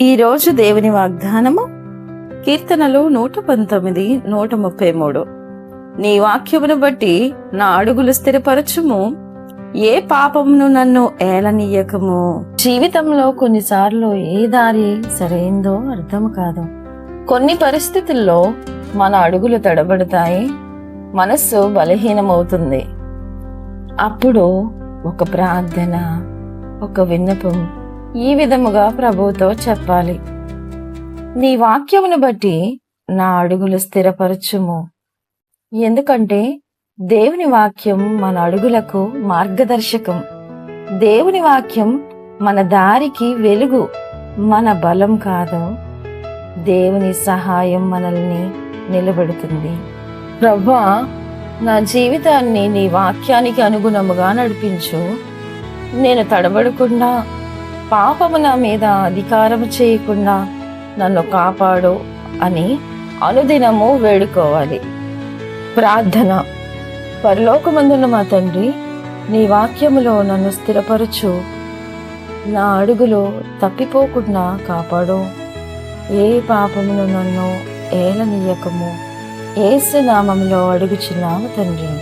ఈరోజు దేవుని వాగ్దానము కీర్తనలు 119, 133. నీ వాక్యమును బట్టి నా అడుగులు స్థిరపరచుము, ఏ పాపమును నన్ను ఏలనీయకము. జీవితంలో కొన్నిసార్లు ఏ దారి సరైందో అర్థం కాదు. కొన్ని పరిస్థితుల్లో మన అడుగులు తడబడతాయి, మనస్సు బలహీనమవుతుంది. అప్పుడు ఒక ప్రార్థన, ఒక విన్నపం ఈ విధముగా ప్రభువుతో చెప్పాలి. నీ వాక్యమును బట్టి నా అడుగులు స్థిరపరచుము. ఎందుకంటే దేవుని వాక్యం మన అడుగులకు మార్గదర్శకం. దేవుని వాక్యం మన దారికి వెలుగు, మన బలం కాదు. దేవుని సహాయం మనల్ని నిలబెడుతుంది. ప్రభువా, నా జీవితాన్ని నీ వాక్యానికి అనుగుణముగా నడిపించు. నేను తడబడకుండా, పాపము నా మీద అధికారము చేయకుండా నన్ను కాపాడు అని అనుదినము వేడుకోవాలి. ప్రార్థన. పరలోకమందున్న మా తండ్రి, నీ వాక్యములో నన్ను స్థిరపరచు. నా అడుగులు తప్పిపోకుండా కాపాడు. ఏ పాపమును నన్ను ఏలనీయకము. యేసు నామములో అడుగుచున్నాము తండ్రి.